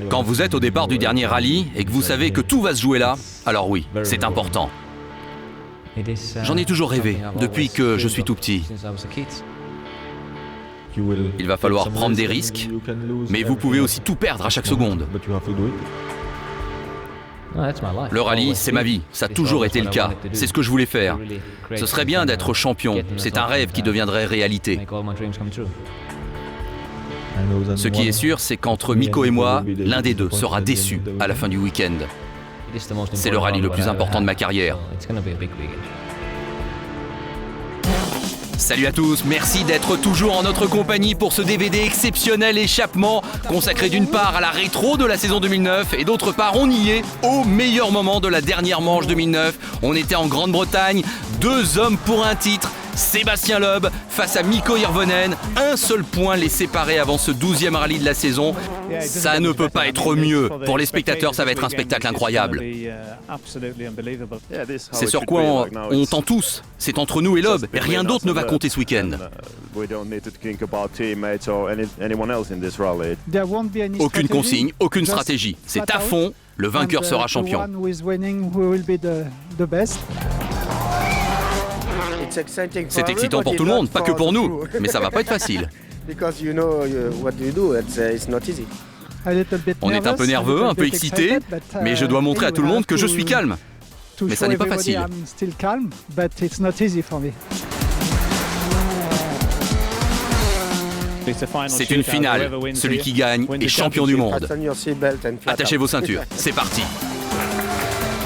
Quand vous êtes au départ du dernier rallye et que vous savez que tout va se jouer là, alors oui, c'est important. J'en ai toujours rêvé, depuis que je suis tout petit. Il va falloir prendre des risques, mais vous pouvez aussi tout perdre à chaque seconde. Le rallye, c'est ma vie, ça a toujours été le cas. C'est ce que je voulais faire. Ce serait bien d'être champion, c'est un rêve qui deviendrait réalité. Ce qui est sûr, c'est qu'entre Mikko et moi, l'un des deux sera déçu à la fin du week-end. C'est le rallye le plus important de ma carrière. Salut à tous, merci d'être toujours en notre compagnie pour ce DVD exceptionnel échappement consacré d'une part à la rétro de la saison 2009 et d'autre part on y est au meilleur moment de la dernière manche 2009. On était en Grande-Bretagne, 2 hommes pour un titre. Sébastien Loeb face à Mikko Hirvonen, un seul point les séparer avant ce 12e rallye de la saison. Ça ne peut pas être mieux. Pour les spectateurs, ça va être un spectacle incroyable. C'est sur quoi on tend tous. C'est entre nous et Loeb, et rien d'autre ne va compter ce week-end. Aucune consigne, aucune stratégie. C'est à fond, le vainqueur sera champion. C'est excitant pour tout le monde, pas que pour nous, mais ça va pas être facile. On est un peu nerveux, un peu excité, mais je dois montrer à tout le monde que je suis calme. Mais ça n'est pas facile. C'est une finale. Celui qui gagne est champion du monde. Attachez vos ceintures, c'est parti.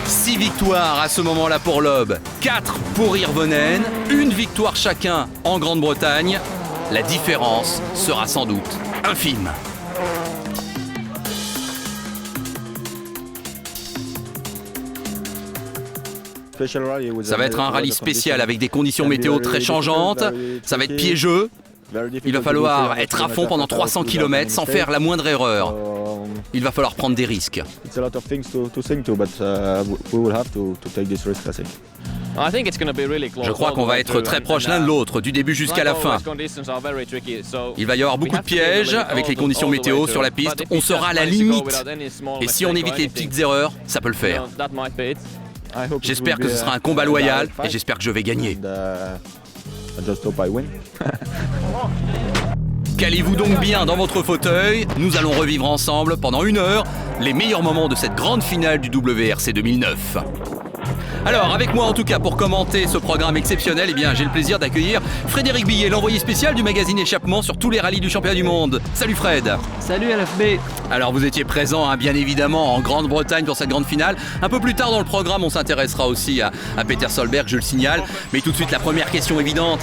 6 victoires à ce moment-là pour Loeb, 4 pour Hirvonen, 1 victoire chacun en Grande-Bretagne. La différence sera sans doute infime. Ça va être un rallye spécial avec des conditions météo très changeantes, ça va être piégeux. Il va falloir être à fond pendant 300 km sans faire la moindre erreur. Il va falloir prendre des risques. Je crois qu'on va être très proches l'un de l'autre, du début jusqu'à la fin. Il va y avoir beaucoup de pièges avec les conditions météo sur la piste. On sera à la limite. Et si on évite les petites erreurs, ça peut le faire. J'espère que ce sera un combat loyal et j'espère que je vais gagner. Calez-vous donc bien dans votre fauteuil, nous allons revivre ensemble pendant 1 heure les meilleurs moments de cette grande finale du WRC 2009. Alors, avec moi en tout cas pour commenter ce programme exceptionnel, eh bien j'ai le plaisir d'accueillir Frédéric Billet, l'envoyé spécial du magazine Échappement sur tous les rallyes du championnat du monde. Salut Fred. Salut LFB. Alors vous étiez présent bien évidemment en Grande-Bretagne pour cette grande finale. Un peu plus tard dans le programme, on s'intéressera aussi à Peter Solberg, je le signale. Mais tout de suite, la première question évidente.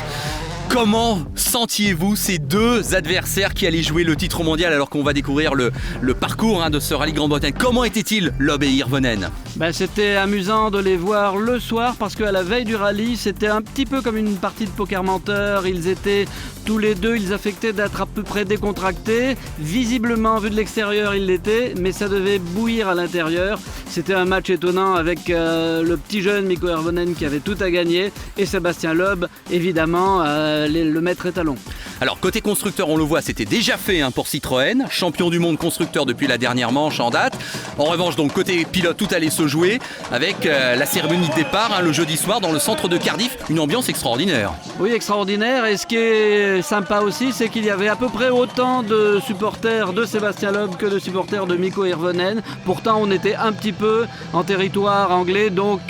Comment sentiez-vous ces 2 adversaires qui allaient jouer le titre mondial alors qu'on va découvrir le parcours de ce rallye Grande-Bretagne? Comment étaient-ils, Loeb et Hirvonen? C'était amusant de les voir le soir parce qu'à la veille du rallye, c'était un petit peu comme une partie de poker menteur. Ils étaient tous les deux, ils affectaient d'être à peu près décontractés. Visiblement, vu de l'extérieur, ils l'étaient, mais ça devait bouillir à l'intérieur. C'était un match étonnant avec le petit jeune Mikko Hirvonen qui avait tout à gagner et Sébastien Loeb, évidemment, le maître étalon. Alors côté constructeur, on le voit, c'était déjà fait pour Citroën, champion du monde constructeur depuis la dernière manche en date. En revanche, donc côté pilote, tout allait se jouer avec la cérémonie de départ le jeudi soir dans le centre de Cardiff, une ambiance extraordinaire. Oui, extraordinaire, et ce qui est sympa aussi, c'est qu'il y avait à peu près autant de supporters de Sébastien Loeb que de supporters de Mikko Hirvonen. Pourtant, on était un petit peu en territoire anglais, donc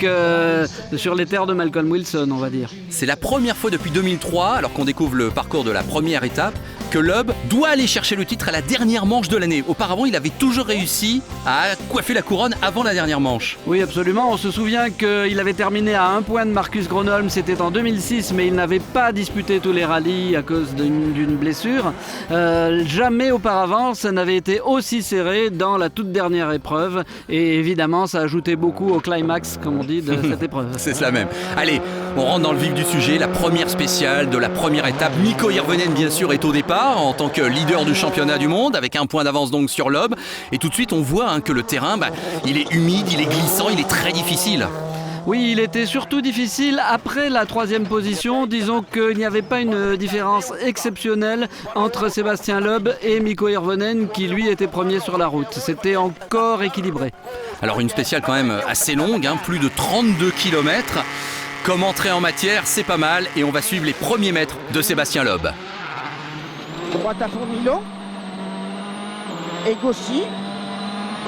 sur les terres de Malcolm Wilson, on va dire. C'est la première fois depuis 2003, alors qu'on découvre le parcours de la première étape, que Loeb doit aller chercher le titre à la dernière manche de l'année. Auparavant, il avait toujours réussi à coiffer la couronne avant la dernière manche. Oui, absolument. On se souvient qu'il avait terminé à 1 point de Marcus Gronholm, c'était en 2006, mais il n'avait pas disputé tous les rallyes à cause d'une blessure. Jamais auparavant, ça n'avait été aussi serré dans la toute dernière épreuve. Et évidemment, ça ajoutait beaucoup au climax, comme on dit, de cette épreuve. C'est cela même. Allez, on rentre dans le vif du sujet. La première spéciale de la première étape. Mikko Hirvonen, bien sûr, est au départ en tant que leader du championnat du monde, avec 1 point d'avance donc sur Loeb. Et tout de suite, on voit que le terrain, il est humide, il est glissant, il est très difficile. Oui, il était surtout difficile après la 3e position. Disons qu'il n'y avait pas une différence exceptionnelle entre Sébastien Loeb et Mikko Hirvonen qui lui était premier sur la route. C'était encore équilibré. Alors une spéciale quand même assez longue, plus de 32 km. Comme entrée en matière, c'est pas mal et on va suivre les premiers mètres de Sébastien Loeb. Droite à fond Milo. Et gauche.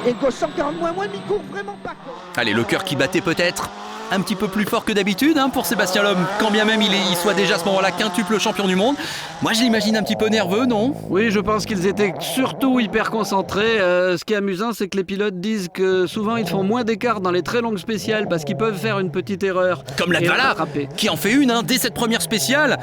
Et gauche 140 moins, Mikko vraiment pas. Allez, le cœur qui battait peut-être un petit peu plus fort que d'habitude pour Sébastien Loeb, quand bien même il soit déjà à ce moment-là quintuple champion du monde. Moi je l'imagine un petit peu nerveux, non? Oui, je pense qu'ils étaient surtout hyper concentrés. Ce qui est amusant, c'est que les pilotes disent que souvent ils font moins d'écart dans les très longues spéciales parce qu'ils peuvent faire une petite erreur. Comme Latvala, qui en fait une dès cette première spéciale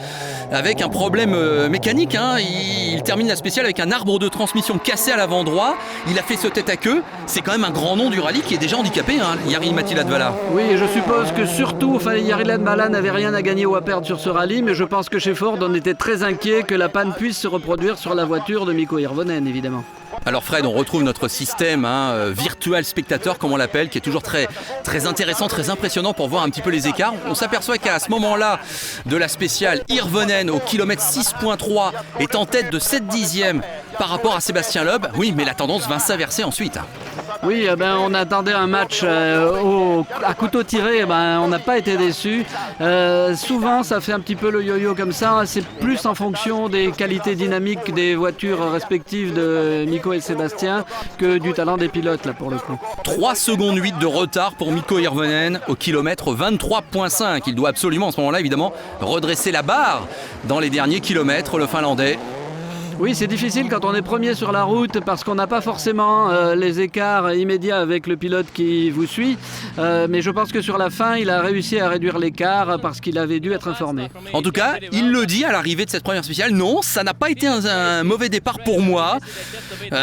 avec un problème mécanique. Il termine la spéciale avec un arbre de transmission cassé à l'avant droit. Il a fait ce tête à queue. C'est quand même un grand nom du rallye qui est déjà handicapé, Jari-Matti Latvala. Oui, et je suppose que surtout, Jari Latvala n'avait rien à gagner ou à perdre sur ce rallye, mais je pense que chez Ford, on était très inquiet que la panne puisse se reproduire sur la voiture de Mikko Hirvonen, évidemment. Alors Fred, on retrouve notre système virtual spectateur, comme on l'appelle, qui est toujours très, très intéressant, très impressionnant pour voir un petit peu les écarts. On s'aperçoit qu'à ce moment-là de la spéciale, Hirvonen au kilomètre 6.3 est en tête de 7 dixièmes par rapport à Sébastien Loeb. Oui, mais la tendance va s'inverser ensuite. Oui, on attendait un match à couteau tiré, on n'a pas été déçus. Souvent, ça fait un petit peu le yo-yo comme ça. C'est plus en fonction des qualités dynamiques des voitures respectives de Mikko et Sébastien que du talent des pilotes, là, pour le coup. 3 secondes 8 de retard pour Mikko Hirvonen au kilomètre 23.5. Il doit absolument, en ce moment-là, évidemment, redresser la barre dans les derniers kilomètres, le Finlandais. Oui, c'est difficile quand on est premier sur la route parce qu'on n'a pas forcément les écarts immédiats avec le pilote qui vous suit. Mais je pense que sur la fin, il a réussi à réduire l'écart parce qu'il avait dû être informé. En tout cas, il le dit à l'arrivée de cette première spéciale. Non, ça n'a pas été un mauvais départ pour moi.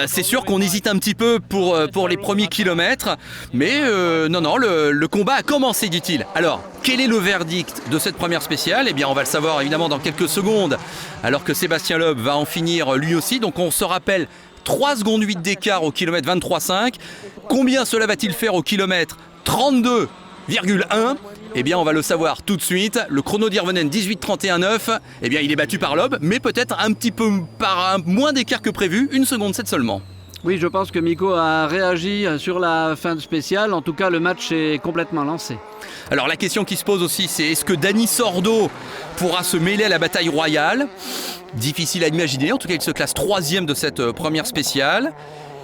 C'est sûr qu'on hésite un petit peu pour les premiers kilomètres. Mais non, le combat a commencé, dit-il. Alors, quel est le verdict de cette première spéciale? Eh bien, on va le savoir évidemment dans quelques secondes, alors que Sébastien Loeb va en finir lui aussi. Donc on se rappelle 3 secondes 8 d'écart au kilomètre 23.5. Combien cela va-t-il faire au kilomètre 32,1? Eh bien on va le savoir tout de suite. Le chrono d'Hirvonen 18,31,9. Eh bien il est battu par Loeb, mais peut-être un petit peu par moins d'écart que prévu, 1 seconde 7 seulement. Oui, je pense que Mikko a réagi sur la fin de spéciale. En tout cas, le match est complètement lancé. Alors la question qui se pose aussi, c'est est-ce que Dani Sordo pourra se mêler à la bataille royale? Difficile à imaginer, en tout cas il se classe 3e de cette première spéciale.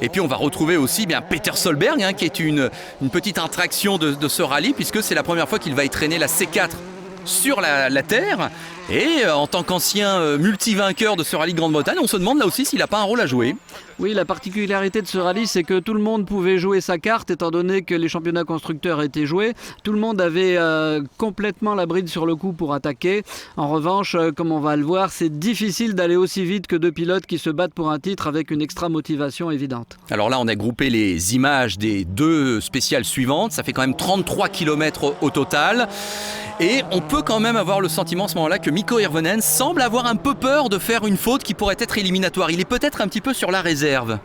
Et puis on va retrouver aussi Peter Solberg, qui est une petite attraction de ce rallye, puisque c'est la première fois qu'il va y traîner la C4 sur la terre. Et en tant qu'ancien multi-vainqueur de ce rallye de Grande-Bretagne, on se demande là aussi s'il n'a pas un rôle à jouer. Oui, la particularité de ce rallye, c'est que tout le monde pouvait jouer sa carte, étant donné que les championnats constructeurs étaient joués. Tout le monde avait complètement la bride sur le coup pour attaquer. En revanche, comme on va le voir, c'est difficile d'aller aussi vite que 2 pilotes qui se battent pour un titre avec une extra motivation évidente. Alors là, on a groupé les images des 2 spéciales suivantes. Ça fait quand même 33 km au total. Et on peut quand même avoir le sentiment à ce moment-là que Mikko Hirvonen semble avoir un peu peur de faire une faute qui pourrait être éliminatoire. Il est peut-être un petit peu sur la réserve.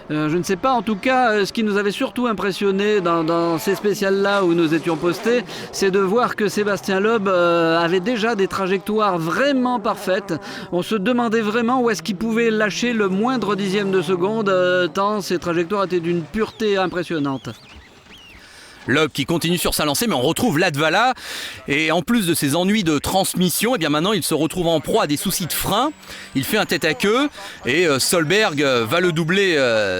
Je ne sais pas, en tout cas, ce qui nous avait surtout impressionné dans ces spéciales-là où nous étions postés, c'est de voir que Sébastien Loeb avait déjà des trajectoires vraiment parfaites. On se demandait vraiment où est-ce qu'il pouvait lâcher le moindre dixième de seconde, tant ces trajectoires étaient d'une pureté impressionnante. Loeb qui continue sur sa lancée, mais on retrouve Latvala. Et en plus de ses ennuis de transmission, et bien maintenant il se retrouve en proie à des soucis de frein. Il fait un tête à queue et Solberg va le doubler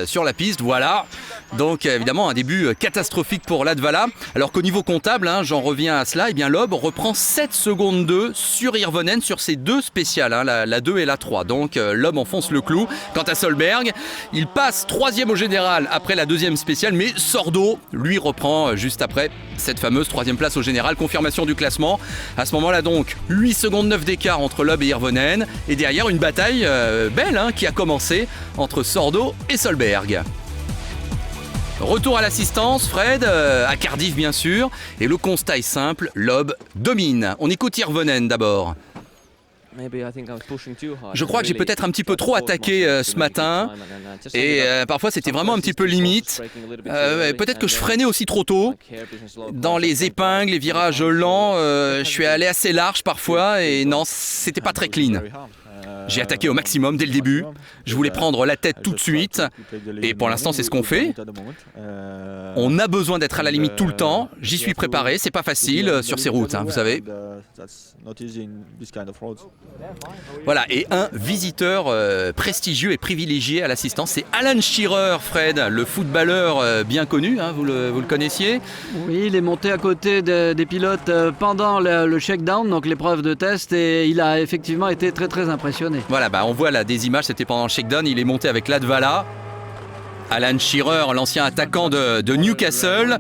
sur la piste. Voilà. Donc évidemment un début catastrophique pour Latvala. Alors qu'au niveau comptable, j'en reviens à cela, et bien Loeb reprend 7 secondes 2 sur Hirvonen sur ces 2 spéciales, la 2 et la 3. Donc Loeb enfonce le clou. Quant à Solberg, il passe 3e au général après la 2e spéciale, mais Sordo lui reprend juste après cette fameuse 3e place au général. Confirmation du classement. À ce moment-là donc 8 secondes 9 d'écart entre Loeb et Hirvonen. Et derrière une bataille belle qui a commencé entre Sordo et Solberg. Retour à l'assistance, Fred, à Cardiff bien sûr. Et le constat est simple, Loeb domine. On écoute Hirvonen d'abord. Je crois que j'ai peut-être un petit peu trop attaqué ce matin et parfois c'était vraiment un petit peu limite. Peut-être que je freinais aussi trop tôt. Dans les épingles, les virages lents, je suis allé assez large parfois et non, c'était pas très clean. J'ai attaqué au maximum dès le début. Je voulais prendre la tête tout de suite. Et pour l'instant, c'est ce qu'on fait. On a besoin d'être à la limite tout le temps. J'y suis préparé. C'est pas facile sur ces routes, hein, vous savez. Voilà, et un visiteur prestigieux et privilégié à l'assistance, c'est Alan Shearer, Fred, le footballeur bien connu, hein, vous le connaissiez? Oui, il est monté à côté des pilotes pendant le shakedown, donc l'épreuve de test, et il a effectivement été très très impressionné. Voilà, on voit là des images, c'était pendant le shakedown, il est monté avec Latvala. Alan Shearer, l'ancien attaquant de Newcastle.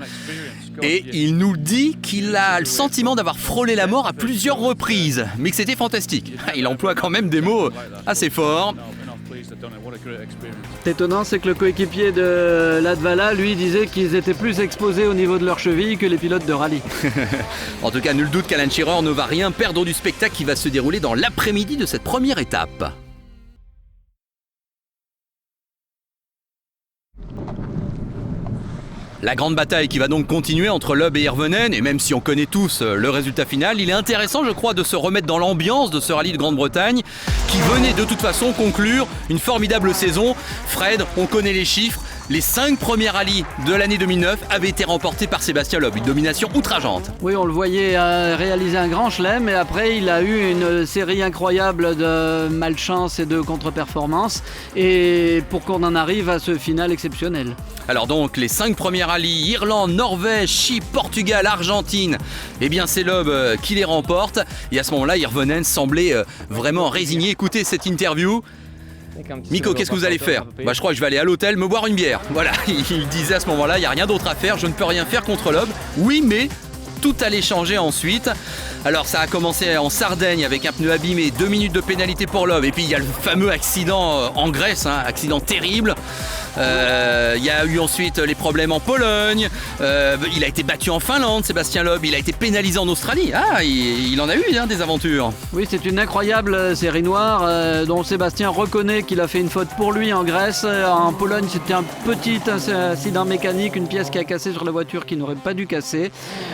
Et il nous dit qu'il a le sentiment d'avoir frôlé la mort à plusieurs reprises, mais que c'était fantastique. Il emploie quand même des mots assez forts. Étonnant, c'est que le coéquipier de Latvala, lui, disait qu'ils étaient plus exposés au niveau de leurs chevilles que les pilotes de rallye. En tout cas, nul doute qu'Alan Shearer ne va rien perdre du spectacle qui va se dérouler dans l'après-midi de cette première étape. La grande bataille qui va donc continuer entre Loeb et Hirvonen, et même si on connaît tous le résultat final, il est intéressant, je crois, de se remettre dans l'ambiance de ce rallye de Grande-Bretagne qui venait de toute façon conclure une formidable saison. Fred, on connaît les chiffres. Les 5 premiers rallyes de l'année 2009 avaient été remportés par Sébastien Loeb, une domination outrageante. Oui, on le voyait réaliser un grand chelem et après il a eu une série incroyable de malchance et de contre-performances et pour qu'on en arrive à ce final exceptionnel. Alors donc les 5 premiers rallyes, Irlande, Norvège, Chypre, Portugal, Argentine, eh bien c'est Loeb qui les remporte et à ce moment-là Hirvonen semblait vraiment résigné. Écoutez cette interview. Miko, qu'est-ce que vous allez faire? Je crois que je vais aller à l'hôtel me boire une bière. Voilà, il disait à ce moment-là, il n'y a rien d'autre à faire, je ne peux rien faire contre Loeb. Oui, mais tout allait changer ensuite. Alors ça a commencé en Sardaigne avec un pneu abîmé, 2 minutes de pénalité pour Loeb. Et puis il y a le fameux accident en Grèce, accident terrible. Il y a eu ensuite les problèmes en Pologne. Il a été battu en Finlande, Sébastien Loeb. Il a été pénalisé en Australie. Il en a eu des aventures. Oui, c'est une incroyable série noire dont Sébastien reconnaît qu'il a fait une faute pour lui en Grèce. En Pologne, c'était un petit incident mécanique, une pièce qui a cassé sur la voiture qui n'aurait pas dû casser.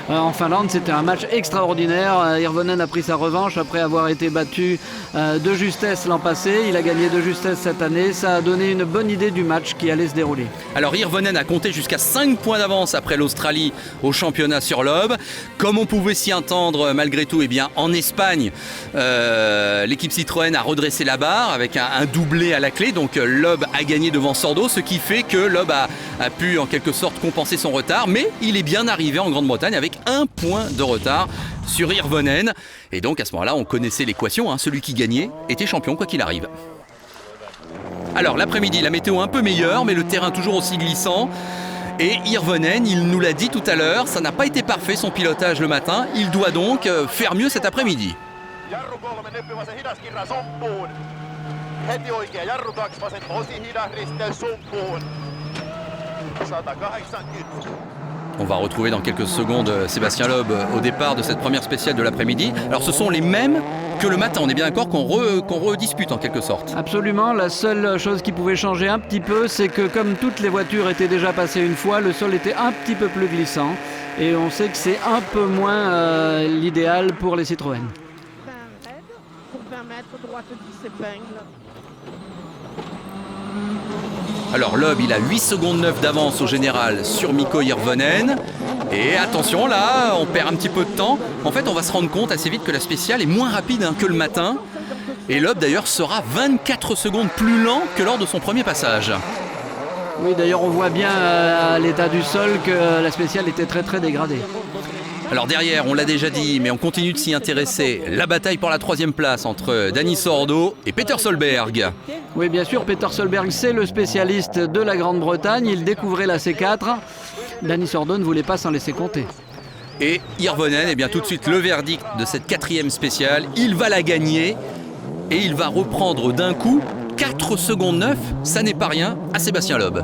En Finlande, c'était un match extraordinaire. Hirvonen a pris sa revanche après avoir été battu de justesse l'an passé. Il a gagné de justesse cette année. Ça a donné une bonne idée du match qui allait se dérouler. Alors Hirvonen a compté jusqu'à 5 points d'avance après l'Australie au championnat sur Loeb. Comme on pouvait s'y attendre malgré tout, eh bien, en Espagne, l'équipe Citroën a redressé la barre avec un doublé à la clé. Donc Loeb a gagné devant Sordo, ce qui fait que Loeb a pu en quelque sorte compenser son retard. Mais il est bien arrivé en Grande-Bretagne avec 1 point de retard sur Hirvonen. Et donc à ce moment-là, on connaissait l'équation, celui qui gagnait était champion quoi qu'il arrive. Alors l'après-midi, la météo un peu meilleure, mais le terrain toujours aussi glissant. Et Hirvonen, il nous l'a dit tout à l'heure, ça n'a pas été parfait son pilotage le matin. Il doit donc faire mieux cet après-midi. On va retrouver dans quelques secondes Sébastien Loeb au départ de cette première spéciale de l'après-midi. Alors ce sont les mêmes que le matin, on est bien d'accord qu'on redispute en quelque sorte. Absolument, la seule chose qui pouvait changer un petit peu, c'est que comme toutes les voitures étaient déjà passées une fois, le sol était un petit peu plus glissant. Et on sait que c'est un peu moins l'idéal pour les Citroën. 20 mètres, pour 20 mètres, droite 10 épingles. Alors Loeb, il a 8 secondes 9 d'avance au général sur Mikko Hirvonen. Et attention, là, on perd un petit peu de temps. En fait, on va se rendre compte assez vite que la spéciale est moins rapide que le matin. Et Loeb, d'ailleurs, sera 24 secondes plus lent que lors de son premier passage. Oui, d'ailleurs, on voit bien à l'état du sol que la spéciale était très très dégradée. Alors derrière, on l'a déjà dit, mais on continue de s'y intéresser. La bataille pour la 3e place entre Dani Sordo et Peter Solberg. Oui, bien sûr, Peter Solberg, c'est le spécialiste de la Grande-Bretagne. Il découvrait la C4. Dani Sordo ne voulait pas s'en laisser compter. Et Hirvonen, eh bien tout de suite le verdict de cette 4e spéciale. Il va la gagner et il va reprendre d'un coup 4 secondes 9. Ça n'est pas rien à Sébastien Loeb.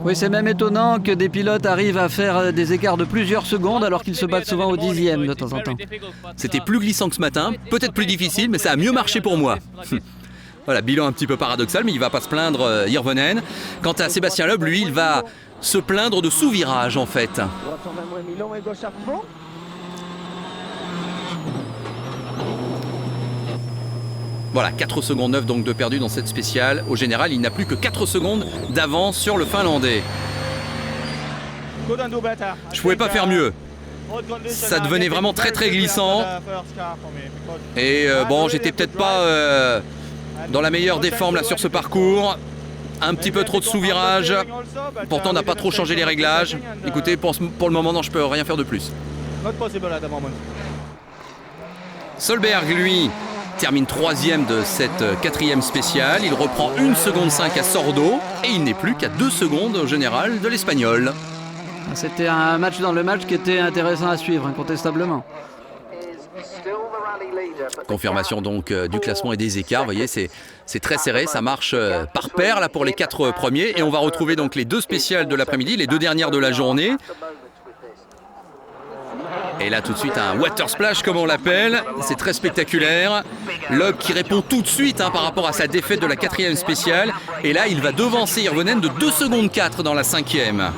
Oui, c'est même étonnant que des pilotes arrivent à faire des écarts de plusieurs secondes alors qu'ils se battent souvent au dixième de temps en temps. C'était plus glissant que ce matin, peut-être plus difficile, mais ça a mieux marché pour moi. Voilà, bilan un petit peu paradoxal, mais il va pas se plaindre, Hirvonen. Quant à Sébastien Loeb, lui, il va se plaindre de sous-virage en fait. Droite 120 moins 1000 et gauche à fond. Voilà, 4 secondes 9 donc de perdu dans cette spéciale. Au général, il n'a plus que 4 secondes d'avance sur le Finlandais. Je pouvais pas faire mieux. Ça devenait vraiment très très glissant. Et bon, j'étais peut-être pas dans la meilleure des formes là sur ce parcours. Un petit peu trop de sous-virage. Pourtant, on n'a pas trop changé les réglages. Écoutez, pour le moment, non, je peux rien faire de plus. Solberg, lui, termine 3e de cette 4e spéciale. Il reprend 1 seconde 5 à Sordo et il n'est plus qu'à 2 secondes au général de l'Espagnol. C'était un match dans le match qui était intéressant à suivre, incontestablement. Confirmation donc du classement et des écarts. Vous voyez, c'est très serré, ça marche par paire là pour les 4 premiers. Et on va retrouver donc les 2 spéciales de l'après-midi, les 2 dernières de la journée. Et là tout de suite un water splash comme on l'appelle, c'est très spectaculaire. Loeb qui répond tout de suite par rapport à sa défaite de la 4e spéciale. Et là il va devancer Hirvonen de 2 secondes 4 dans la 5e.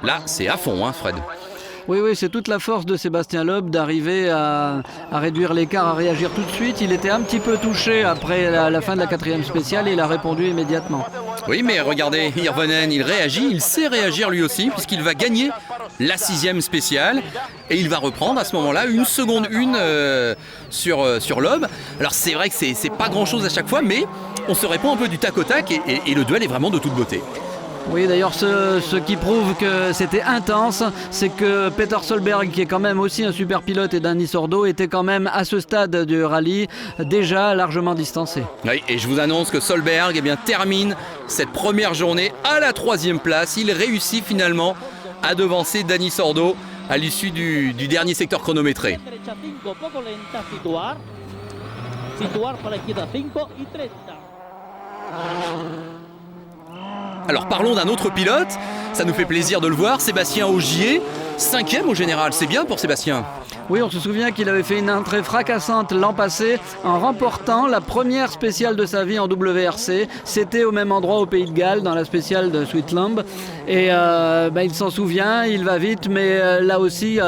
Là c'est à fond Fred. Oui, c'est toute la force de Sébastien Loeb d'arriver à réduire l'écart, à réagir tout de suite. Il était un petit peu touché après la fin de la 4e spéciale et il a répondu immédiatement. Oui, mais regardez, Hirvonen, il réagit, il sait réagir lui aussi, puisqu'il va gagner la 6e spéciale. Et il va reprendre à ce moment-là 1 seconde 1 sur Loeb. Alors c'est vrai que c'est pas grand-chose à chaque fois, mais on se répond un peu du tac au tac et le duel est vraiment de toute beauté. Oui, d'ailleurs, ce qui prouve que c'était intense, c'est que Peter Solberg, qui est quand même aussi un super pilote, et Dani Sordo, était quand même à ce stade du rallye déjà largement distancé. Oui, et je vous annonce que Solberg termine cette première journée à la 3e place. Il réussit finalement à devancer Dani Sordo à l'issue du dernier secteur chronométré. Alors parlons d'un autre pilote, ça nous fait plaisir de le voir, Sébastien Ogier, 5e au général, c'est bien pour Sébastien. Oui, on se souvient qu'il avait fait une entrée fracassante l'an passé en remportant la première spéciale de sa vie en WRC. C'était au même endroit au Pays de Galles, dans la spéciale de Switzerland. Et il s'en souvient, il va vite, mais là aussi,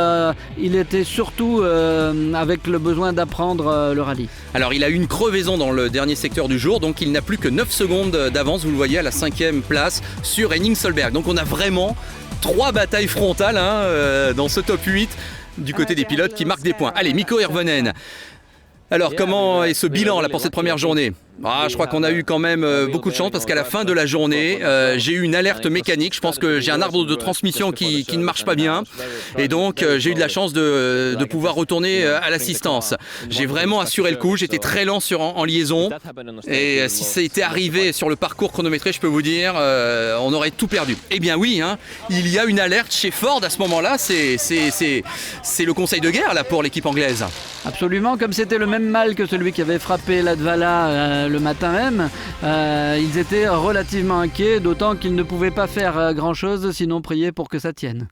il était surtout avec le besoin d'apprendre le rallye. Alors il a eu une crevaison dans le dernier secteur du jour, donc il n'a plus que 9 secondes d'avance, vous le voyez, à la 5e place sur Henning Solberg. Donc on a vraiment 3 batailles frontales dans ce top 8 du côté des pilotes qui marquent des points. Allez, Mikko Hirvonen. Alors comment est ce bilan là pour cette première journée ? Je crois qu'on a eu quand même beaucoup de chance parce qu'à la fin de la journée, j'ai eu une alerte mécanique. Je pense que j'ai un arbre de transmission qui ne marche pas bien. Et donc, j'ai eu de la chance de pouvoir retourner à l'assistance. J'ai vraiment assuré le coup. J'étais très lent en liaison. Et si c'était arrivé sur le parcours chronométré, je peux vous dire, on aurait tout perdu. Eh bien oui, il y a une alerte chez Ford à ce moment-là. C'est le conseil de guerre là, pour l'équipe anglaise. Absolument, comme c'était le même mal que celui qui avait frappé Latvala le matin même, ils étaient relativement inquiets, d'autant qu'ils ne pouvaient pas faire grand-chose, sinon prier pour que ça tienne.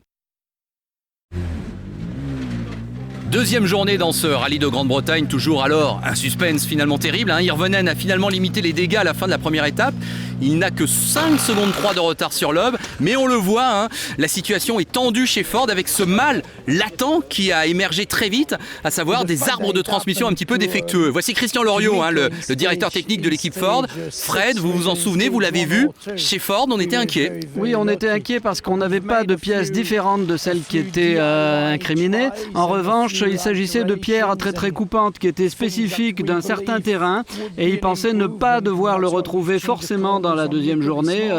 Deuxième journée dans ce rallye de Grande-Bretagne, toujours alors un suspense finalement terrible. Hirvonen a finalement limité les dégâts à la fin de la première étape. Il n'a que 5 secondes 3 de retard sur Loeb, mais on le voit, la situation est tendue chez Ford avec ce mal latent qui a émergé très vite, à savoir des arbres de transmission un petit peu défectueux. Voici Christian Loriot, le directeur technique de l'équipe Ford. Fred, vous vous en souvenez, vous l'avez vu, chez Ford, on était inquiet. Oui, on était inquiet parce qu'on n'avait pas de pièces différentes de celles qui étaient incriminées. En revanche, il s'agissait de pierres très très coupantes qui étaient spécifiques d'un certain terrain et ils pensaient ne pas devoir le retrouver forcément dans la deuxième journée,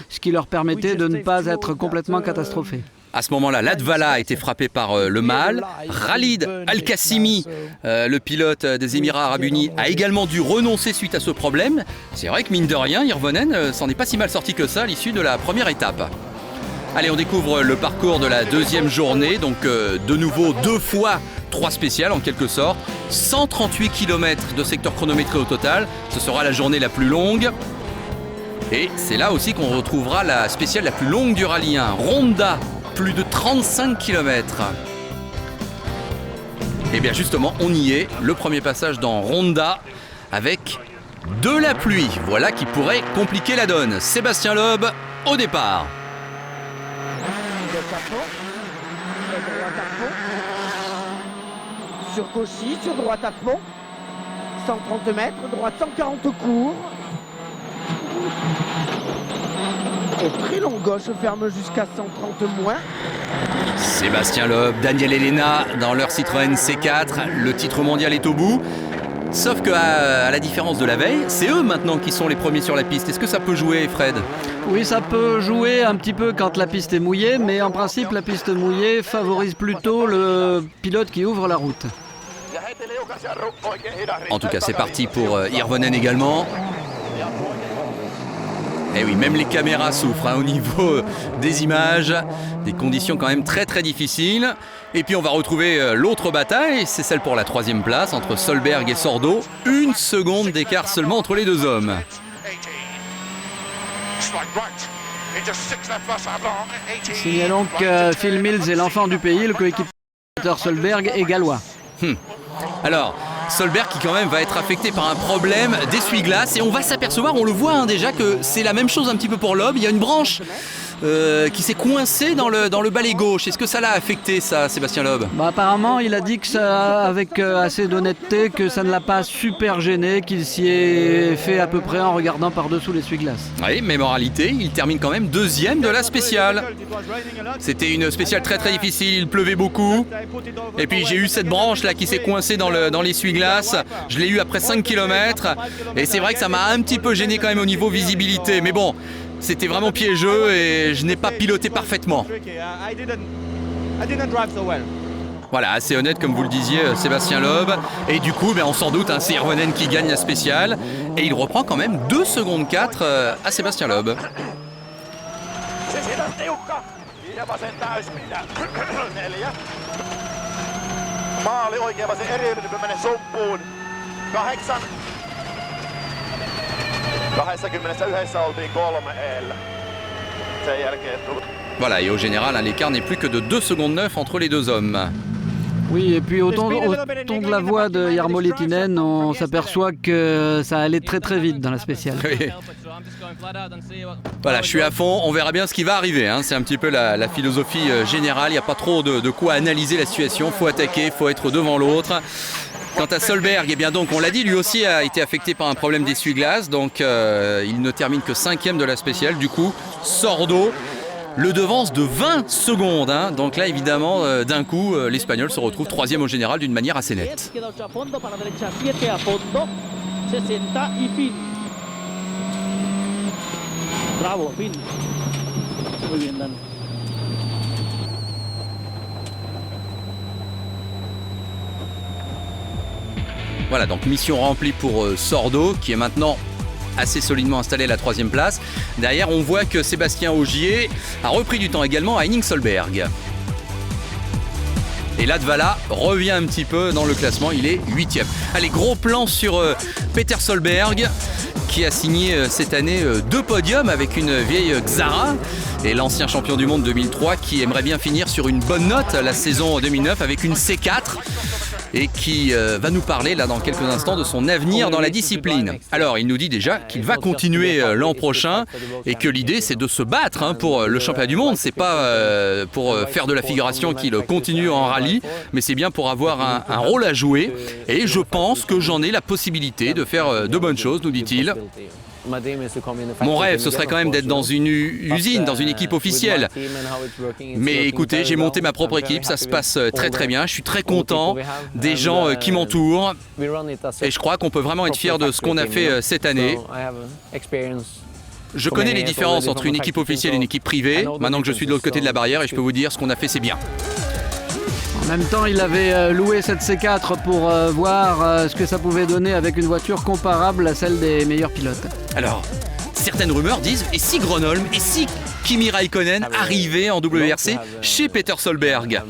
ce qui leur permettait de ne pas être complètement catastrophés. À ce moment-là, Latvala a été frappé par le mal. Khalid Al-Qassimi, le pilote des Émirats Arabes Unis, a également dû renoncer suite à ce problème. C'est vrai que mine de rien, Hirvonen s'en est pas si mal sorti que ça à l'issue de la première étape. Allez, on découvre le parcours de la deuxième journée, donc de nouveau 2 fois 3 spéciales en quelque sorte. 138 km de secteur chronométré au total, ce sera la journée la plus longue. Et c'est là aussi qu'on retrouvera la spéciale la plus longue du rallye 1, Ronda, plus de 35 km. Et bien justement, on y est, le premier passage dans Ronda avec de la pluie. Voilà qui pourrait compliquer la donne. Sébastien Loeb au départ. Sur Cauchy, sur droite à fond. 130 mètres, droite 140 court. Et très long gauche, ferme jusqu'à 130 moins. Sébastien Loeb, Daniel Elena dans leur Citroën C4. Le titre mondial est au bout. Sauf qu'à la différence de la veille, c'est eux maintenant qui sont les premiers sur la piste. Est-ce que ça peut jouer, Fred ? Oui, ça peut jouer un petit peu quand la piste est mouillée, mais en principe, la piste mouillée favorise plutôt le pilote qui ouvre la route. En tout cas, c'est parti pour Hirvonen également. Et oui, même les caméras souffrent au niveau des images, des conditions quand même très très difficiles. Et puis on va retrouver l'autre bataille, c'est celle pour la 3e place entre Solberg et Sordo. 1 seconde d'écart seulement entre les 2 hommes. Signalons que Phil Mills est l'enfant du pays, le coéquipier Solberg est gallois. Alors, Solberg qui quand même va être affecté par un problème d'essuie-glace et on va s'apercevoir, on le voit déjà que c'est la même chose un petit peu pour Loeb. Il y a une branche qui s'est coincée dans le balai gauche. Est-ce que ça l'a affecté ça, Sébastien Loeb ? Apparemment, il a dit que ça, avec assez d'honnêteté, que ça ne l'a pas super gêné, qu'il s'y est fait à peu près en regardant par-dessous l'essuie-glace. Oui, mais moralité, il termine quand même 2e de la spéciale. C'était une spéciale très très difficile, il pleuvait beaucoup. Et puis j'ai eu cette branche là qui s'est coincée dans l'essuie-glace. Je l'ai eu après 5 km. Et c'est vrai que ça m'a un petit peu gêné quand même au niveau visibilité. Mais bon, c'était vraiment piégeux et je n'ai pas piloté parfaitement. Voilà, assez honnête comme vous le disiez, Sébastien Loeb. Et du coup, on s'en doute, c'est Hirvonen qui gagne la spéciale. Et il reprend quand même 2 secondes 4 à Sébastien Loeb. Voilà, et au général, l'écart n'est plus que de 2 secondes 9 entre les 2 hommes. Oui, et puis au ton de la voix de Jarmo Lehtinen, on s'aperçoit que ça allait très très vite dans la spéciale. Oui. Voilà, je suis à fond, on verra bien ce qui va arriver. C'est un petit peu la philosophie générale, il n'y a pas trop de quoi analyser la situation, il faut attaquer, il faut être devant l'autre. Quant à Solberg, donc on l'a dit, lui aussi a été affecté par un problème d'essuie-glace, donc il ne termine que 5e de la spéciale. Du coup, Sordo le devance de 20 secondes. Donc là, évidemment, d'un coup, l'Espagnol se retrouve 3e au général d'une manière assez nette. Bravo, Finn. Muy bien, Dan. Voilà, donc mission remplie pour Sordo, qui est maintenant assez solidement installé à la 3e place. Derrière, on voit que Sébastien Ogier a repris du temps également à Henning Solberg. Et Latvala revient un petit peu dans le classement, il est 8e. Allez, gros plan sur Peter Solberg, qui a signé cette année 2 podiums avec une vieille Xara, et l'ancien champion du monde 2003 qui aimerait bien finir sur une bonne note la saison 2009 avec une C4. Et qui va nous parler là dans quelques instants de son avenir dans la discipline. Alors il nous dit déjà qu'il va continuer l'an prochain et que l'idée c'est de se battre pour le championnat du monde. C'est pas pour faire de la figuration qu'il continue en rallye, mais c'est bien pour avoir un rôle à jouer. Et je pense que j'en ai la possibilité de faire de bonnes choses, nous dit-il. Mon rêve, ce serait quand même d'être dans une usine, dans une équipe officielle. Mais écoutez, j'ai monté ma propre équipe, ça se passe très très bien. Je suis très content des gens qui m'entourent. Et je crois qu'on peut vraiment être fier de ce qu'on a fait cette année. Je connais les différences entre une équipe officielle et une équipe privée. Maintenant que je suis de l'autre côté de la barrière, et je peux vous dire, ce qu'on a fait, c'est bien. En même temps, il avait loué cette C4 pour voir ce que ça pouvait donner avec une voiture comparable à celle des meilleurs pilotes. Alors, certaines rumeurs disent, et si Gronholm, et si Kimi Raikkonen arrivé en WRC chez Peter Solberg.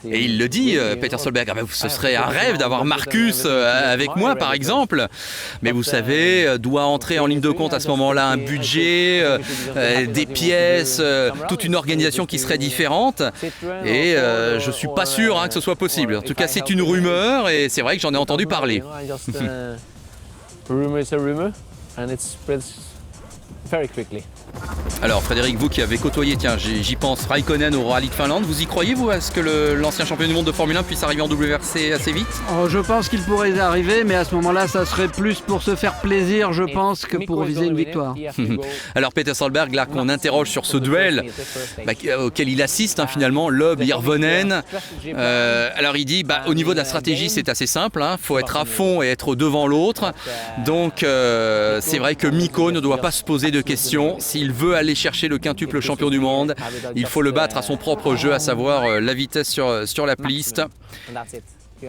Et il le dit, Peter Solberg, ah ben, ce serait un rêve d'avoir Marcus avec moi par exemple. Mais vous savez, doit entrer en ligne de compte à ce moment-là un budget, des pièces, toute une organisation qui serait différente. Et je ne suis pas sûr que ce soit possible. En tout cas, c'est une rumeur et c'est vrai que j'en ai entendu parler. Alors Frédéric, vous qui avez côtoyé, tiens j'y pense, Raikkonen au Rallye de Finlande, vous y croyez vous? Est-ce que l'ancien champion du monde de Formule 1 puisse arriver en WRC assez vite? Je pense qu'il pourrait y arriver, mais à ce moment-là ça serait plus pour se faire plaisir je pense que pour viser une victoire. Alors Peter Solberg, là qu'on interroge sur ce duel auquel il assiste finalement, Loeb, Hirvonen, alors il dit au niveau de la stratégie c'est assez simple, faut être à fond et être devant l'autre, donc c'est vrai que Mikko ne doit pas se poser de questions. S'il veut aller chercher le quintuple champion du monde, il faut le battre à son propre jeu, à savoir la vitesse sur la piste.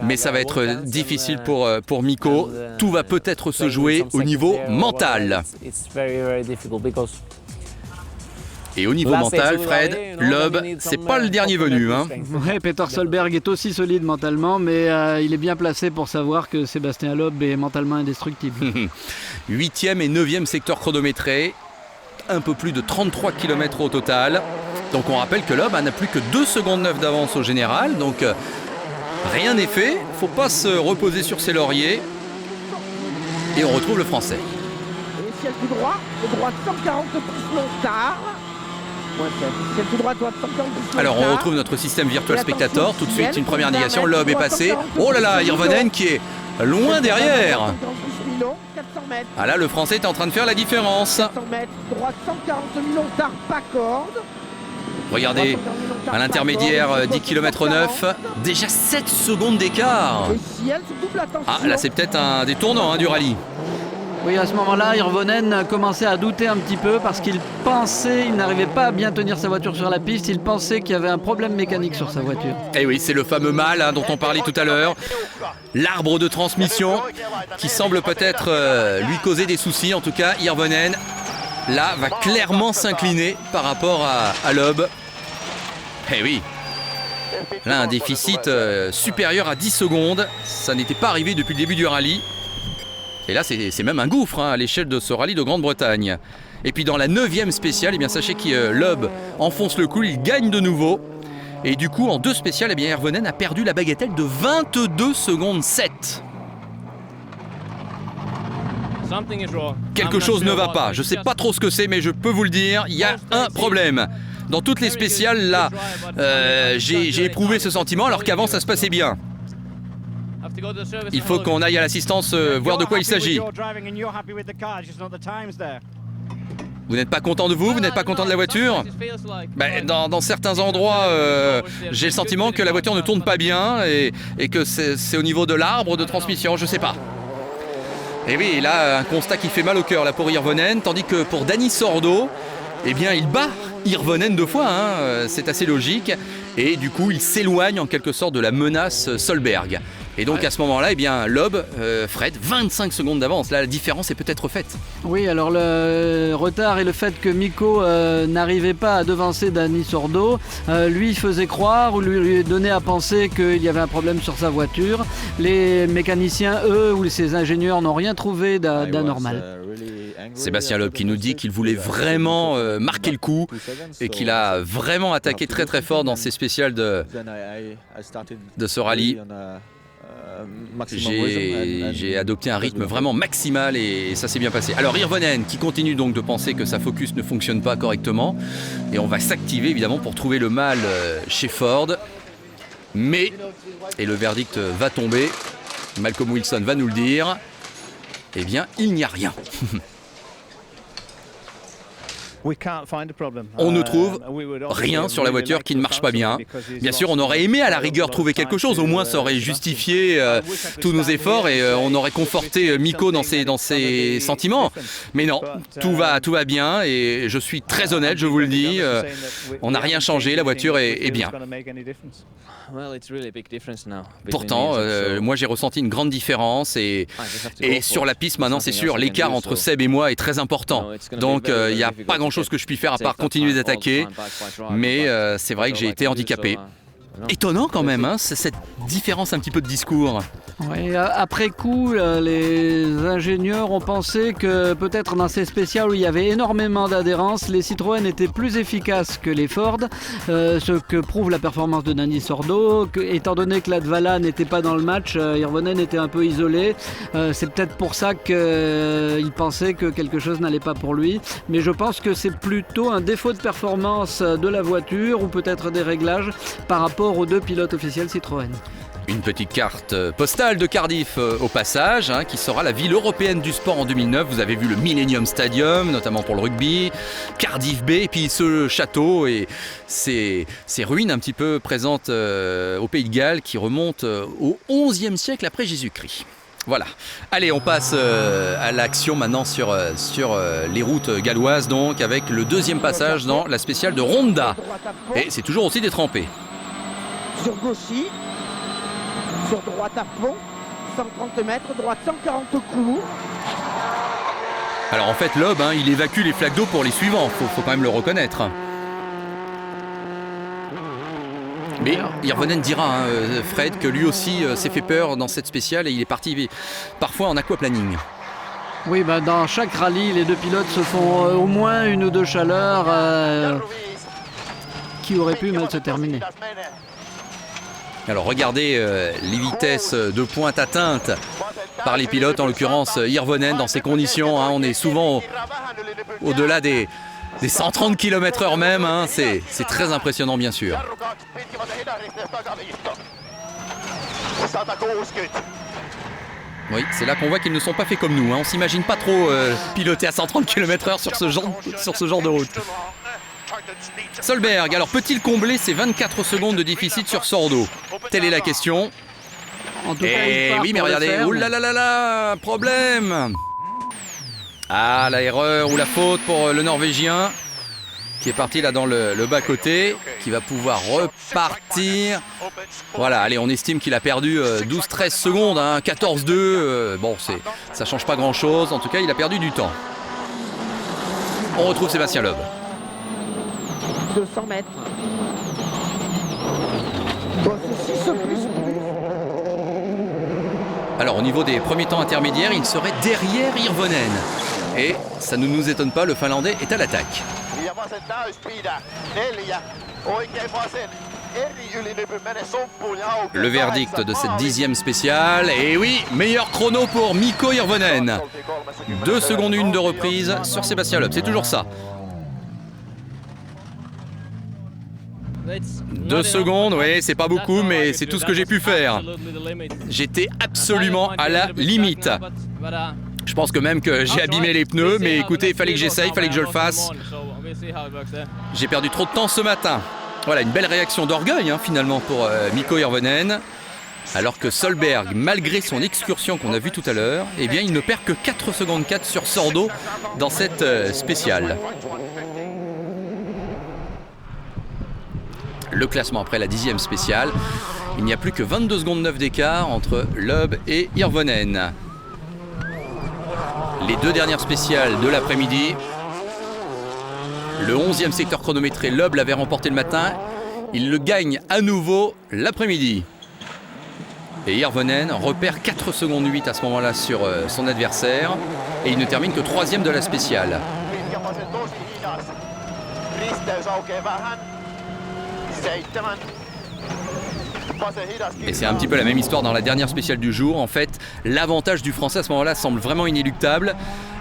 Mais ça va être difficile pour Mikko. Tout va peut-être se jouer au niveau mental. Et au niveau mental, Fred, Loeb, c'est pas le dernier venu. Ouais, Peter Solberg est aussi solide mentalement, mais il est bien placé pour savoir que Sébastien Loeb est mentalement indestructible. 8e et 9e secteur chronométré, un peu plus de 33 km au total. Donc on rappelle que Loeb n'a plus que 2 secondes 9 d'avance au général, donc rien n'est fait, faut pas se reposer sur ses lauriers. Et on retrouve le Français. Et ciel tout droit, le droit 140 plus long tard. Ciel tout droit, droit 140 plus long. Alors on retrouve notre système virtual spectator, tout de suite une première indication, Loeb est passé. Oh là là, Hirvonen qui est loin derrière. Ah là, le Français est en train de faire la différence. 100 mètres, droit 140 millions tard, pas corde. Regardez, à l'intermédiaire, 10 km 9, déjà 7 secondes d'écart. Ah, là c'est peut-être un des tournants du rallye. Oui, à ce moment-là, Hirvonen commençait à douter un petit peu parce qu'il pensait, il n'arrivait pas à bien tenir sa voiture sur la piste, il pensait qu'il y avait un problème mécanique sur sa voiture. Et oui, c'est le fameux mal dont on parlait tout à l'heure, l'arbre de transmission qui semble peut-être lui causer des soucis. En tout cas, Hirvonen, là, va clairement s'incliner par rapport à Loeb. Eh oui, là, un déficit supérieur à 10 secondes, ça n'était pas arrivé depuis le début du rallye. Et là, c'est même un gouffre à l'échelle de ce rallye de Grande-Bretagne. Et puis dans la 9e spéciale, sachez que Loeb enfonce le clou, il gagne de nouveau. Et du coup, en 2 spéciales, Hirvonen a perdu la bagatelle de 22 secondes 7. Quelque chose ne va pas. Je ne sais pas trop ce que c'est, mais je peux vous le dire, il y a un problème. Dans toutes les spéciales, là, j'ai éprouvé ce sentiment, alors qu'avant, ça se passait bien. Il faut qu'on aille à l'assistance voir de quoi il s'agit. Vous n'êtes pas content de vous n'êtes pas content de la voiture? Dans certains endroits, j'ai le sentiment que la voiture ne tourne pas bien et que c'est au niveau de l'arbre de transmission, je sais pas. Et oui, là, un constat qui fait mal au cœur là, pour Hirvonen, tandis que pour Dani Sordo, il bat Hirvonen 2 fois, c'est assez logique. Et du coup, il s'éloigne en quelque sorte de la menace Solberg. Et donc à ce moment-là, Loeb, Fred, 25 secondes d'avance. Là, la différence est peut-être faite. Oui, alors le retard et le fait que Mikko n'arrivait pas à devancer Dani Sordo, lui faisait croire ou lui donnait à penser qu'il y avait un problème sur sa voiture. Les mécaniciens, eux, ou ses ingénieurs n'ont rien trouvé d'anormal. Sébastien Loeb qui nous dit qu'il voulait vraiment marquer le coup et qu'il a vraiment attaqué très très fort dans ses spéciales de ce rallye. J'ai adopté un rythme vraiment maximal et ça s'est bien passé. Alors Hirvonen qui continue donc de penser que sa Focus ne fonctionne pas correctement et on va s'activer évidemment pour trouver le mal chez Ford. Mais, et le verdict va tomber, Malcolm Wilson va nous le dire, il n'y a rien. On ne trouve rien sur la voiture qui ne marche pas bien. Bien sûr, on aurait aimé à la rigueur trouver quelque chose, au moins ça aurait justifié tous nos efforts et on aurait conforté Mikko dans ses sentiments. Mais non, tout va bien et je suis très honnête, je vous le dis, on n'a rien changé, la voiture est bien. Pourtant, moi j'ai ressenti une grande différence et sur la piste maintenant c'est sûr, l'écart entre Seb et moi est très important. Donc il n'y a pas grand grand-chose que je puis faire à part continuer d'attaquer. Mais c'est vrai que j'ai été handicapé. Étonnant quand même, hein, c'est cette différence un petit peu de discours. Oui, après coup, les ingénieurs ont pensé que peut-être dans ces spéciales où il y avait énormément d'adhérence, les Citroën étaient plus efficaces que les Ford, ce que prouve la performance de Dani Sordo. Étant donné que Latvala n'était pas dans le match, Hirvonen était un peu isolé. C'est peut-être pour ça qu'il pensait que quelque chose n'allait pas pour lui. Mais je pense que c'est plutôt un défaut de performance de la voiture ou peut-être des réglages par rapport aux deux pilotes officiels Citroën. Une petite carte postale de Cardiff au passage, hein, qui sera la ville européenne du sport en 2009. Vous avez vu le Millennium Stadium, notamment pour le rugby, Cardiff Bay, et puis ce château et ces ruines un petit peu présentes au Pays de Galles qui remontent au XIe siècle après Jésus-Christ. Voilà. Allez, on passe à l'action maintenant sur les routes galloises, donc avec le deuxième passage dans la spéciale de Ronda. Et c'est toujours aussi détrempé. Sur Gauchy, sur droite à fond, 130 mètres, droite 140 coups. Alors en fait, Loeb, hein, il évacue les flaques d'eau pour les suivants, faut quand même le reconnaître. Mais Hirvonen dira, hein, Fred, que lui aussi s'est fait peur dans cette spéciale et il est parti parfois en aquaplaning. Oui, dans chaque rallye, les deux pilotes se font au moins une ou deux chaleurs qui auraient pu mal se terminer. Alors regardez les vitesses de pointe atteintes par les pilotes, en l'occurrence Hirvonen dans ces conditions. Hein, on est souvent au-delà des 130 km/h même. Hein, c'est très impressionnant bien sûr. Oui, c'est là qu'on voit qu'ils ne sont pas faits comme nous. Hein. On s'imagine pas trop piloter à 130 km/h sur ce genre de route. Solberg, alors peut-il combler ses 24 secondes de déficit sur Sordo? Telle est la question. En tout cas, oui, mais regardez, oulalalala, problème. Ah, la erreur ou la faute pour le Norvégien qui est parti là dans le bas-côté, qui va pouvoir repartir. Voilà, allez, on estime qu'il a perdu 12-13 secondes, hein, 14-2. Bon, ça change pas grand-chose. En tout cas, il a perdu du temps. On retrouve Sébastien Loeb. 200 mètres. Bon, c'est 6 plus. Alors au niveau des premiers temps intermédiaires, il serait derrière Hirvonen. Et ça ne nous étonne pas, le Finlandais est à l'attaque. Le verdict de cette 10e spéciale, et oui, meilleur chrono pour Mikko Hirvonen. 2 secondes 1 de reprise sur Sébastien Loeb, c'est toujours ça. 2 secondes, oui, c'est pas beaucoup, mais c'est tout ce que j'ai pu faire. J'étais absolument à la limite. Je pense que même que j'ai abîmé les pneus, mais écoutez, il fallait que j'essaye, il fallait que je le fasse. J'ai perdu trop de temps ce matin. Voilà, une belle réaction d'orgueil hein, finalement pour Mikko Hirvonen. Alors que Solberg, malgré son excursion qu'on a vue tout à l'heure, eh bien, il ne perd que 4 secondes 4 sur Sordo dans cette spéciale. Le classement après la 10e spéciale. Il n'y a plus que 22 secondes 9 d'écart entre Loeb et Hirvonen. Les 2 dernières spéciales de l'après-midi. Le 11e secteur chronométré, Loeb l'avait remporté le matin. Il le gagne à nouveau l'après-midi. Et Hirvonen repère 4 secondes 8 à ce moment-là sur son adversaire. Et il ne termine que 3e de la spéciale. Et c'est un petit peu la même histoire dans la dernière spéciale du jour. En fait, l'avantage du Français à ce moment-là semble vraiment inéluctable.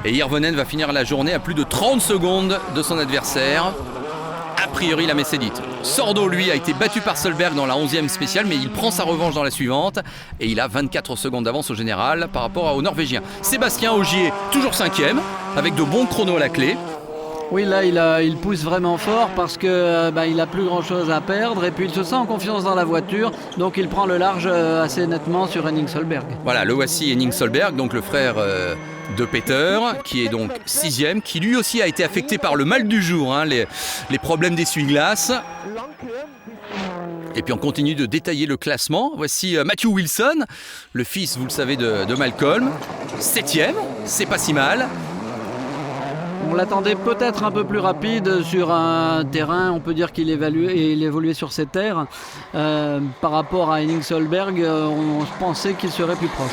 Et Hirvonen va finir la journée à plus de 30 secondes de son adversaire. A priori, la messe est dite. Sordo, lui, a été battu par Solberg dans la 11e spéciale, mais il prend sa revanche dans la suivante. Et il a 24 secondes d'avance au général par rapport au Norvégien. Sébastien Ogier, toujours 5e, avec de bons chronos à la clé. Oui, là, il pousse vraiment fort parce que il n'a plus grand-chose à perdre et puis il se sent en confiance dans la voiture, donc il prend le large assez nettement sur Henning Solberg. Voilà, le voici Henning Solberg, donc le frère de Peter, qui est donc 6e, qui lui aussi a été affecté par le mal du jour, hein, les problèmes d'essuie-glace. Et puis on continue de détailler le classement. Voici Matthew Wilson, le fils, vous le savez, de Malcolm. 7e, c'est pas si mal. On l'attendait peut-être un peu plus rapide sur un terrain, on peut dire qu'il évoluait sur ses terres. Par rapport à Henning Solberg, on pensait qu'il serait plus proche.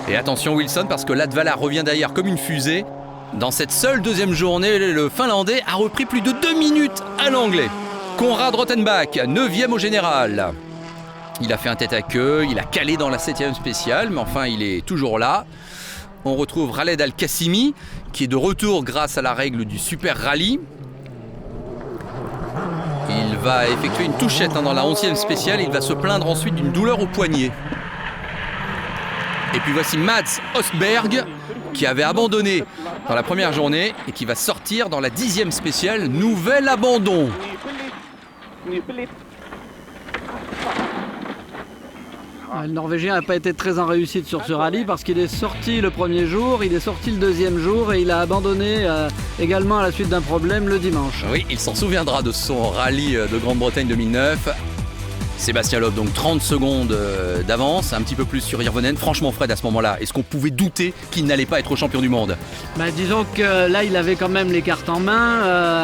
Et attention Wilson, parce que Latvala revient derrière comme une fusée. Dans cette seule deuxième journée, le Finlandais a repris plus de 2 minutes à l'anglais. Konrad Rothenbach, 9e au général. Il a fait un tête à queue, il a calé dans la 7e spéciale, mais enfin il est toujours là. On retrouve Khaled Al-Qassimi, qui est de retour grâce à la règle du Super Rallye. Il va effectuer une touchette dans la 11e spéciale, il va se plaindre ensuite d'une douleur au poignet. Et puis voici Mats Östberg, qui avait abandonné dans la première journée et qui va sortir dans la 10e spéciale. Nouvel abandon. Le Norvégien n'a pas été très en réussite sur ce rallye parce qu'il est sorti le premier jour, il est sorti le deuxième jour et il a abandonné également à la suite d'un problème le dimanche. Oui, il s'en souviendra de son rallye de Grande-Bretagne 2009. Sébastien Loeb, donc 30 secondes d'avance, un petit peu plus sur Hirvonen. Franchement Fred, à ce moment-là, est-ce qu'on pouvait douter qu'il n'allait pas être champion du monde ? Disons que là, il avait quand même les cartes en main,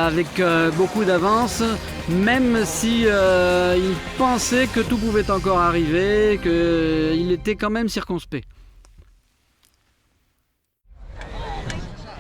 avec beaucoup d'avance, même si il pensait que tout pouvait encore arriver, qu'il était quand même circonspect.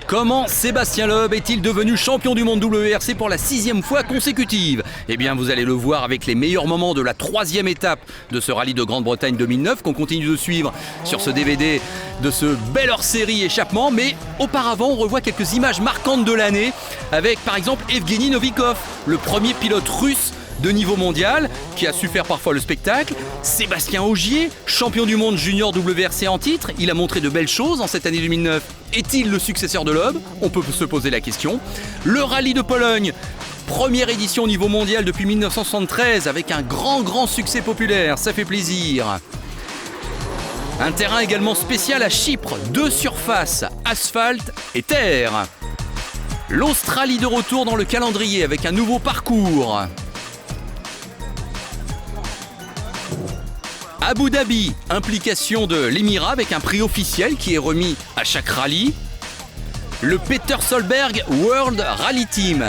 Comment Sébastien Loeb est-il devenu champion du monde WRC pour la 6e fois consécutive ? Eh bien, vous allez le voir avec les meilleurs moments de la 3e étape de ce rallye de Grande-Bretagne 2009 qu'on continue de suivre sur ce DVD de ce bel hors-série échappement. Mais auparavant, on revoit quelques images marquantes de l'année avec par exemple Evgeny Novikov, le premier pilote russe de niveau mondial, qui a su faire parfois le spectacle. Sébastien Ogier, champion du monde junior WRC en titre, il a montré de belles choses en cette année 2009. Est-il le successeur de Loeb ? On peut se poser la question. Le rallye de Pologne, première édition au niveau mondial depuis 1973, avec un grand succès populaire, ça fait plaisir. Un terrain également spécial à Chypre, 2 surfaces, asphalte et terre. L'Australie de retour dans le calendrier avec un nouveau parcours. Abu Dhabi, implication de l'Émirat avec un prix officiel qui est remis à chaque rallye. Le Peter Solberg World Rally Team.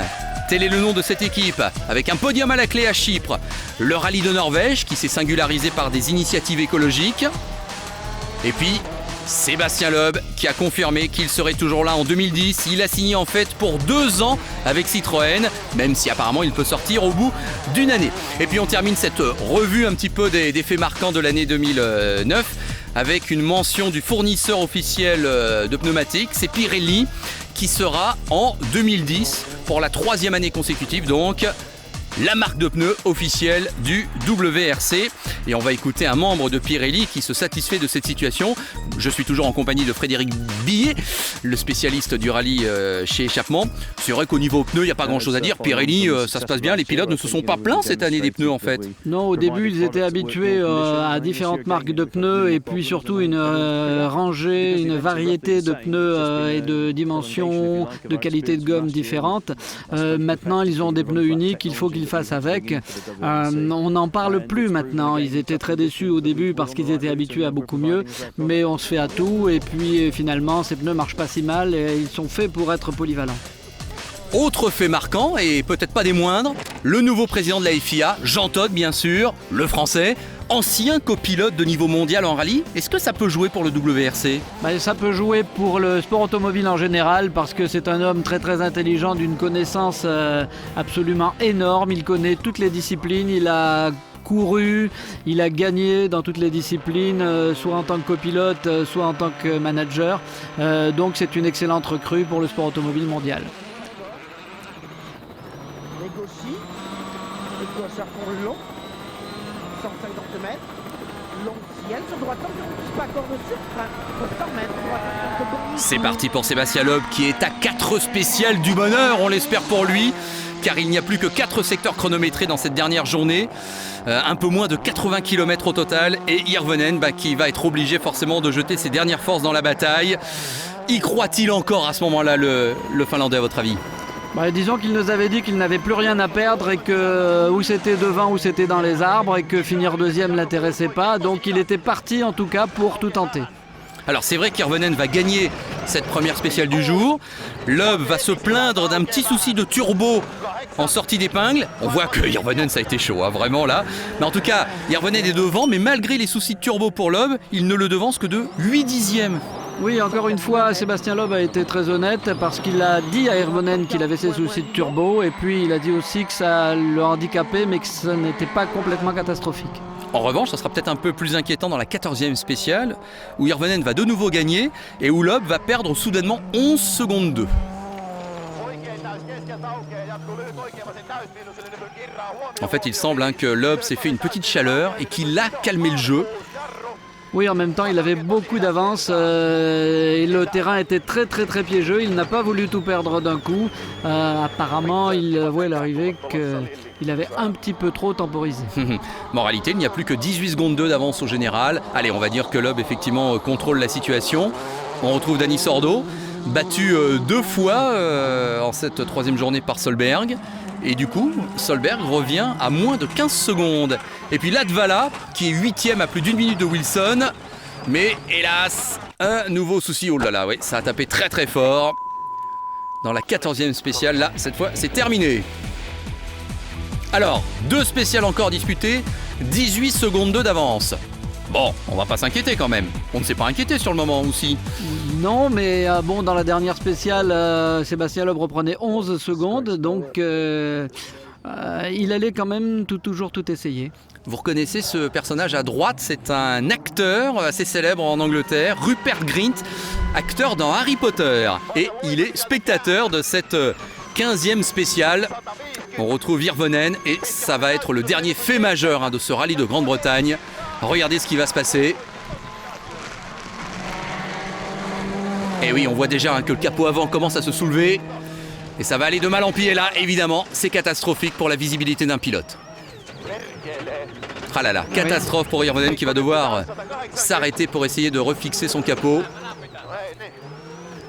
Tel est le nom de cette équipe, avec un podium à la clé à Chypre. Le rallye de Norvège qui s'est singularisé par des initiatives écologiques. Et puis Sébastien Loeb qui a confirmé qu'il serait toujours là en 2010. Il a signé en fait pour 2 ans avec Citroën, même si apparemment il peut sortir au bout d'une année. Et puis on termine cette revue un petit peu des faits marquants de l'année 2009 avec une mention du fournisseur officiel de pneumatiques, c'est Pirelli, qui sera en 2010 pour la 3e année consécutive donc la marque de pneus officielle du WRC. Et on va écouter un membre de Pirelli qui se satisfait de cette situation. Je suis toujours en compagnie de Frédéric Billet, le spécialiste du rallye chez Échappement. C'est vrai qu'au niveau pneus, il n'y a pas grand chose à dire. Pirelli, ça se passe bien. Les pilotes ne se sont pas plaints cette année des pneus en fait. Non, au début, ils étaient habitués à différentes marques de pneus et puis surtout une rangée, une variété de pneus et de dimensions, de qualité de gomme différentes. Maintenant, ils ont des pneus uniques, il faut qu'ils fassent avec. On n'en parle plus maintenant. Ils étaient très déçus au début parce qu'ils étaient habitués à beaucoup mieux, mais on se fait à tout et puis finalement ces pneus marchent pas si mal et ils sont faits pour être polyvalents. Autre fait marquant, et peut-être pas des moindres, le nouveau président de la FIA, Jean Todt bien sûr, le français, ancien copilote de niveau mondial en rallye. Est-ce que ça peut jouer pour le WRC ? Ça peut jouer pour le sport automobile en général parce que c'est un homme très intelligent, d'une connaissance absolument énorme. Il connaît toutes les disciplines, il a couru, il a gagné dans toutes les disciplines, soit en tant que copilote, soit en tant que manager. Donc c'est une excellente recrue pour le sport automobile mondial. Négocie, et gauche à fond long, 150 mètres, long ciel, sur droite, pas encore de surfrein, 100 mètres, droite, c'est parti pour Sébastien Loeb qui est à 4 spéciales du bonheur, on l'espère pour lui, car il n'y a plus que 4 secteurs chronométrés dans cette dernière journée, un peu moins de 80 km au total, et Hirvonen qui va être obligé forcément de jeter ses dernières forces dans la bataille. Y croit-il encore à ce moment-là, le Finlandais, à votre avis ? Disons qu'il nous avait dit qu'il n'avait plus rien à perdre et que ou c'était devant ou c'était dans les arbres et que finir deuxième ne l'intéressait pas. Donc il était parti en tout cas pour tout tenter. Alors c'est vrai qu'Hirvonen va gagner cette première spéciale du jour. Loeb va se plaindre d'un petit souci de turbo en sortie d'épingle. On voit que Hirvonen, ça a été chaud, hein, vraiment là. Mais en tout cas, Hirvonen est devant, mais malgré les soucis de turbo pour Loeb, il ne le devance que de 8 dixièmes. Oui, encore une fois, Sébastien Loeb a été très honnête parce qu'il a dit à Hirvonen qu'il avait ses soucis de turbo et puis il a dit aussi que ça le handicapait mais que ça n'était pas complètement catastrophique. En revanche, ça sera peut-être un peu plus inquiétant dans la 14e spéciale où Hirvonen va de nouveau gagner et où Loeb va perdre soudainement 11 secondes 2. En fait, il semble que Loeb s'est fait une petite chaleur et qu'il a calmé le jeu. Oui, en même temps, il avait beaucoup d'avance et le terrain était très piégeux. Il n'a pas voulu tout perdre d'un coup. Apparemment, il avouait à l'arrivée qu'il avait un petit peu trop temporisé. Moralité, il n'y a plus que 18 secondes 2 d'avance au général. Allez, on va dire que Loeb effectivement contrôle la situation. On retrouve Dani Sordo, battu 2 fois en cette 3e journée par Solberg. Et du coup, Solberg revient à moins de 15 secondes. Et puis Latvala, qui est 8e à plus d'1 minute de Wilson. Mais hélas, un nouveau souci. Oh là là, oui, ça a tapé très fort. Dans la 14e spéciale, là, cette fois, c'est terminé. Alors, 2 spéciales encore disputées, 18 secondes 2 d'avance. Bon, on va pas s'inquiéter quand même. On ne s'est pas inquiété sur le moment aussi. Non, mais bon, dans la dernière spéciale, Sébastien Loeb reprenait 11 secondes, donc il allait quand même toujours tout essayer. Vous reconnaissez ce personnage à droite, c'est un acteur assez célèbre en Angleterre, Rupert Grint, acteur dans Harry Potter. Et il est spectateur de cette 15e spéciale. On retrouve Hirvonen et ça va être le dernier fait majeur de ce rallye de Grande-Bretagne. Regardez ce qui va se passer. Et oui, on voit déjà que le capot avant commence à se soulever. Et ça va aller de mal en pis. Et là, évidemment, c'est catastrophique pour la visibilité d'un pilote. Ah là là, catastrophe pour Hirvonen qui va devoir s'arrêter pour essayer de refixer son capot.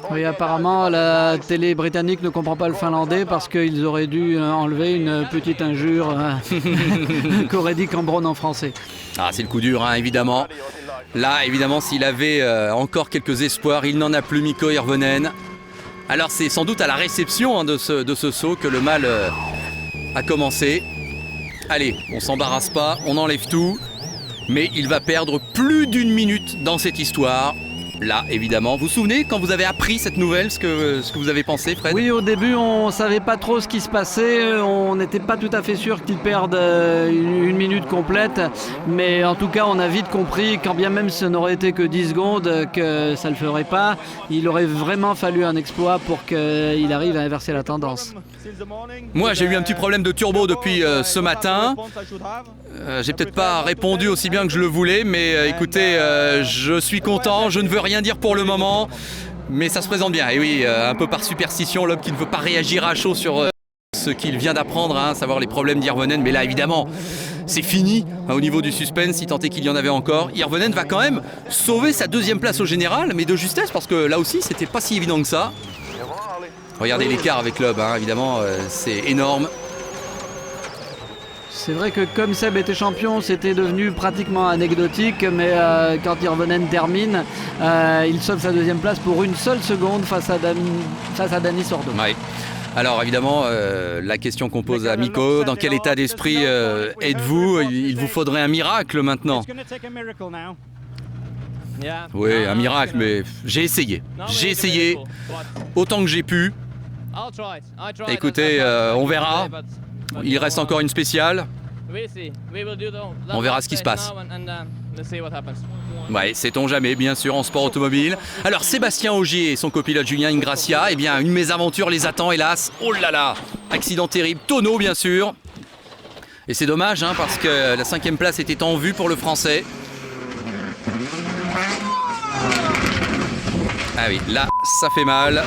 Oui, apparemment, la télé britannique ne comprend pas le finlandais parce qu'ils auraient dû enlever une petite injure qu'aurait dit Cambronne en français. Ah, c'est le coup dur, évidemment. Là, évidemment, s'il avait encore quelques espoirs, il n'en a plus, Mikko Hirvonen. Alors, c'est sans doute à la réception de ce saut que le mal a commencé. Allez, on s'embarrasse pas, on enlève tout. Mais il va perdre plus d'1 minute dans cette histoire. Là, évidemment. Vous vous souvenez quand vous avez appris cette nouvelle, ce que vous avez pensé, Fred? Oui, au début, on ne savait pas trop ce qui se passait. On n'était pas tout à fait sûr qu'il perde une minute complète. Mais en tout cas, on a vite compris, quand bien même ce n'aurait été que 10 secondes, que ça ne le ferait pas. Il aurait vraiment fallu un exploit pour qu'il arrive à inverser la tendance. Moi, j'ai eu un petit problème de turbo depuis ce matin. J'ai peut-être pas répondu aussi bien que je le voulais, mais écoutez, je suis content, je ne veux rien dire pour le moment, mais ça se présente bien. Et oui, un peu par superstition, Loeb qui ne veut pas réagir à chaud sur ce qu'il vient d'apprendre, savoir les problèmes d'Hirvonen, mais là évidemment, c'est fini au niveau du suspense, si tant est qu'il y en avait encore. Hirvonen va quand même sauver sa 2e place au général, mais de justesse, parce que là aussi, c'était pas si évident que ça. Regardez l'écart avec Loeb, évidemment, c'est énorme. C'est vrai que comme Seb était champion, c'était devenu pratiquement anecdotique, mais quand Hirvonen termine, il sauve sa 2e place pour une seule seconde face à Dani Sordo. Ouais. Alors évidemment, la question qu'on pose à Mikko, dans quel état d'esprit êtes-vous? Il vous faudrait un miracle maintenant. Oui, un miracle, mais j'ai essayé. J'ai essayé autant que j'ai pu. Écoutez, on verra. Il reste encore une spéciale. On verra ce qui se passe. Ouais, sait-on jamais, bien sûr, en sport automobile. Alors, Sébastien Ogier et son copilote Julien Ingrassia, eh bien, une mésaventure les attend, hélas. Oh là là, accident terrible, tonneau, bien sûr. Et c'est dommage, parce que la 5e place était en vue pour le Français. Ah oui, là, ça fait mal.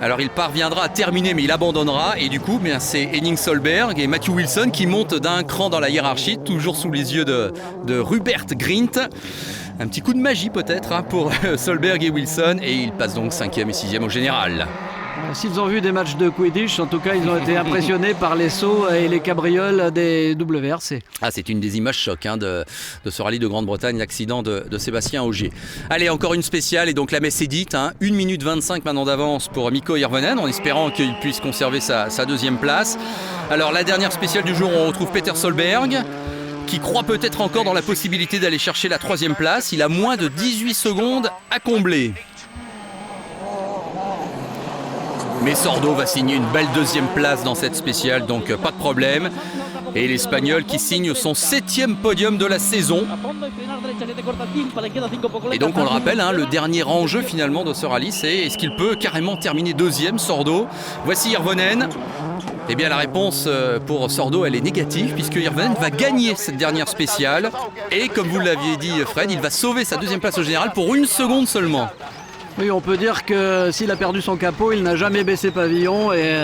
Alors il parviendra à terminer, mais il abandonnera. Et du coup, c'est Henning Solberg et Matthew Wilson qui montent d'un cran dans la hiérarchie, toujours sous les yeux de Rupert Grint. Un petit coup de magie peut-être pour Solberg et Wilson. Et ils passent donc 5e et 6e au général. S'ils ont vu des matchs de Quidditch, en tout cas, ils ont été impressionnés par les sauts et les cabrioles des WRC. Ah, c'est une des images chocs de ce rallye de Grande-Bretagne, l'accident de Sébastien Ogier. Allez, encore une spéciale, et donc la messe est dite. 1 minute 25 maintenant d'avance pour Mikko Hirvonen, en espérant qu'il puisse conserver sa deuxième place. Alors, la dernière spéciale du jour, on retrouve Peter Solberg, qui croit peut-être encore dans la possibilité d'aller chercher la troisième place. Il a moins de 18 secondes à combler. Mais Sordo va signer une belle deuxième place dans cette spéciale, donc pas de problème. Et l'Espagnol qui signe son 7e podium de la saison. Et donc on le rappelle, le dernier enjeu finalement de ce rallye, c'est est-ce qu'il peut carrément terminer deuxième, Sordo? Voici Hirvonen. Eh bien la réponse pour Sordo, elle est négative, puisque Hirvonen va gagner cette dernière spéciale. Et comme vous l'aviez dit Fred, il va sauver sa deuxième place au général pour 1 seconde seulement. Oui, on peut dire que s'il a perdu son capot, il n'a jamais baissé pavillon et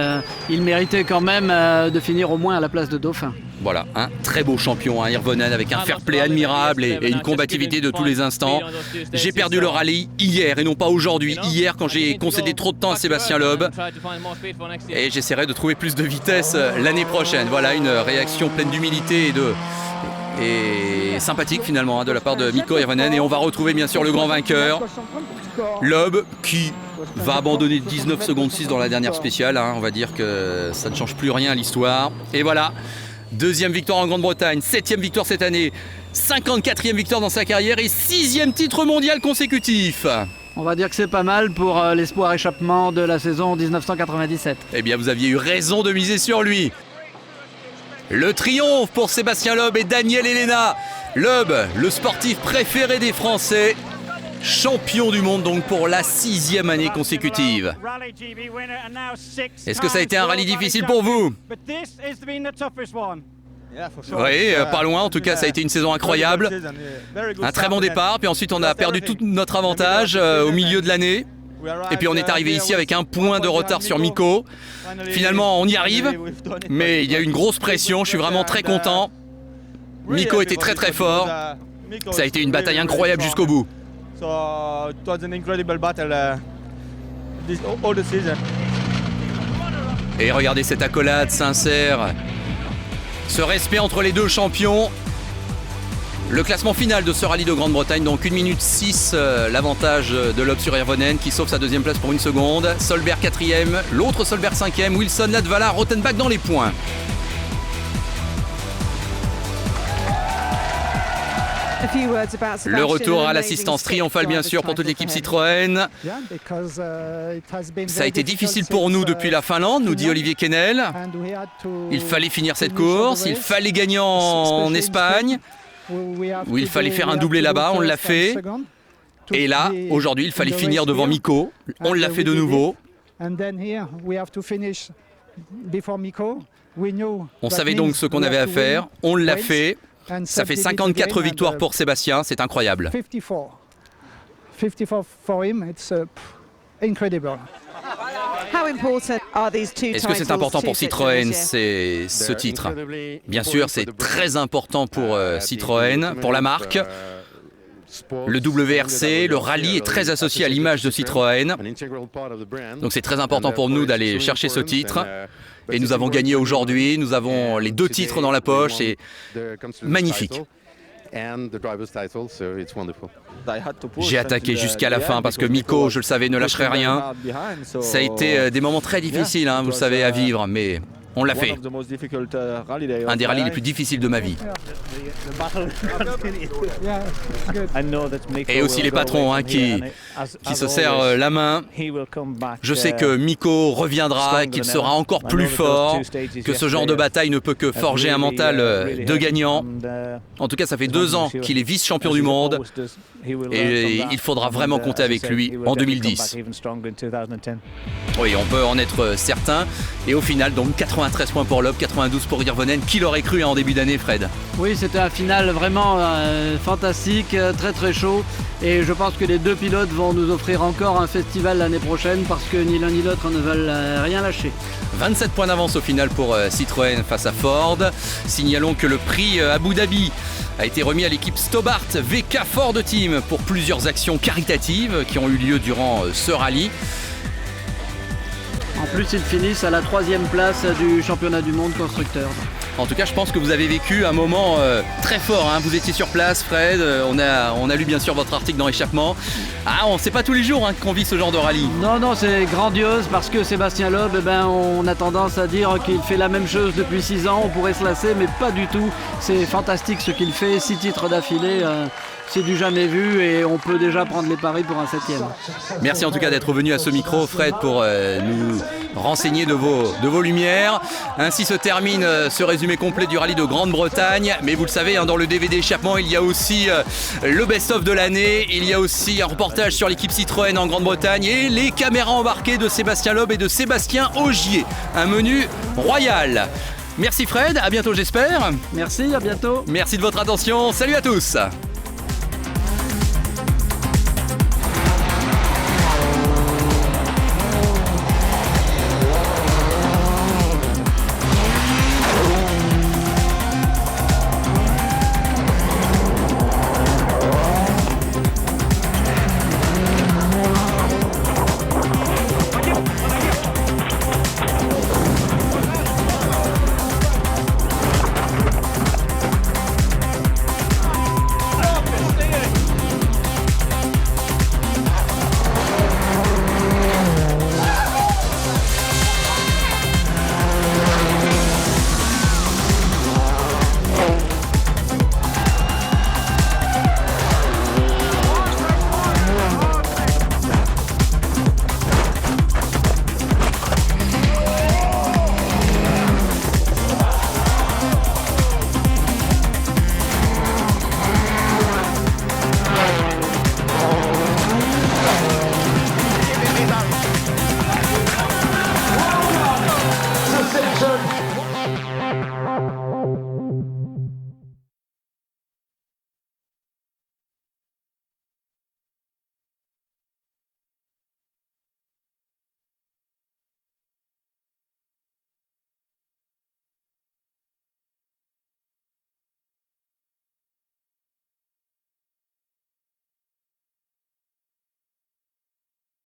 il méritait quand même de finir au moins à la place de dauphin. Voilà, un très beau champion, Hirvonen, avec un fair play admirable et une combativité de tous les instants. J'ai perdu le rallye hier et non pas aujourd'hui. Hier, quand j'ai concédé trop de temps à Sébastien Loeb. Et j'essaierai de trouver plus de vitesse l'année prochaine. Voilà, une réaction pleine d'humilité et sympathique finalement de la part de Mikko Hirvonen. Et on va retrouver bien sûr le grand vainqueur, Loeb, qui va abandonner 19 secondes 6 dans la dernière spéciale. On va dire que ça ne change plus rien à l'histoire. Et voilà, deuxième victoire en Grande-Bretagne, 7e victoire cette année, 54e victoire dans sa carrière et 6e titre mondial consécutif. On va dire que c'est pas mal pour l'espoir échappement de la saison 1997. Eh bien, vous aviez eu raison de miser sur lui. Le triomphe pour Sébastien Loeb et Daniel Elena. Loeb, le sportif préféré des Français, champion du monde donc pour la 6e année consécutive. Est-ce que ça a été un rallye difficile pour vous? Oui, pas loin. En tout cas, ça a été une saison incroyable. Un très bon départ. Puis ensuite, on a perdu tout notre avantage au milieu de l'année. Et puis on est arrivé ici avec 1 point de retard sur Mikko. Finalement, on y arrive. Mais il y a eu une grosse pression. Je suis vraiment très content. Mikko était très très fort. Ça a été une bataille incroyable jusqu'au bout. Et regardez cette accolade sincère. Ce respect entre les deux champions. Le classement final de ce rallye de Grande-Bretagne, donc 1 minute 6, l'avantage de Loeb sur Hirvonen qui sauve sa deuxième place pour 1 seconde. Solberg 4e, l'autre Solberg 5e, Wilson, Latvala, Rothenbach dans les points. Le retour à l'assistance triomphale bien sûr pour toute l'équipe Citroën. Ça a été difficile pour nous depuis la Finlande, nous dit Olivier Kennel. Il fallait finir cette course, il fallait gagner en Espagne, où il fallait faire un doublé là-bas, on l'a fait. Et là, aujourd'hui, il fallait finir devant Mikko, on l'a fait de nouveau. On savait donc ce qu'on avait à faire, on l'a fait. Ça fait 54 victoires pour Sébastien, c'est incroyable. 54 for him, it's incredible. Est-ce que c'est important pour Citroën, ce titre? Bien sûr, c'est très important pour Citroën, pour la marque. Le WRC, le rallye est très associé à l'image de Citroën. Donc c'est très important pour nous d'aller chercher ce titre. Et nous avons gagné aujourd'hui, nous avons les 2 titres dans la poche, c'est magnifique. J'ai attaqué jusqu'à la fin parce que Mikko, je le savais, ne lâcherait rien. Ça a été des moments très difficiles, vous le savez, à vivre, mais on l'a fait. Un des rallyes les plus difficiles de ma vie. Et aussi les patrons qui se serrent la main. Je sais que Mikko reviendra et qu'il sera encore plus fort, que ce genre de bataille ne peut que forger un mental de gagnant. En tout cas, ça fait 2 ans qu'il est vice-champion du monde et il faudra vraiment compter avec lui en 2010. Oui, on peut en être certain. Et au final, donc 93 points pour Loeb, 92 pour Hirvonen. Qui l'aurait cru en début d'année, Fred? Oui, c'était un final vraiment fantastique, très très chaud. Et je pense que les 2 pilotes vont nous offrir encore un festival l'année prochaine parce que ni l'un ni l'autre ne veulent rien lâcher. 27 points d'avance au final pour Citroën face à Ford. Signalons que le prix Abu Dhabi a été remis à l'équipe Stobart VK Ford Team pour plusieurs actions caritatives qui ont eu lieu durant ce rallye. plus ils finissent à la 3e place du championnat du monde constructeur. En tout cas, je pense que vous avez vécu un moment très fort. Hein. Vous étiez sur place, Fred. On a lu bien sûr votre article dans Échappement. Ah, on sait pas tous les jours qu'on vit ce genre de rallye. Non, c'est grandiose parce que Sébastien Loeb, on a tendance à dire qu'il fait la même chose depuis 6 ans. On pourrait se lasser, mais pas du tout. C'est fantastique ce qu'il fait. 6 titres d'affilée. C'est du jamais vu et on peut déjà prendre les paris pour un 7e. Merci en tout cas d'être venu à ce micro, Fred, pour nous renseigner de vos lumières. Ainsi se termine ce résumé complet du rallye de Grande-Bretagne. Mais vous le savez, dans le DVD Échappement, il y a aussi le best-of de l'année. Il y a aussi un reportage sur l'équipe Citroën en Grande-Bretagne et les caméras embarquées de Sébastien Loeb et de Sébastien Ogier. Un menu royal. Merci Fred, à bientôt j'espère. Merci, à bientôt. Merci de votre attention, salut à tous.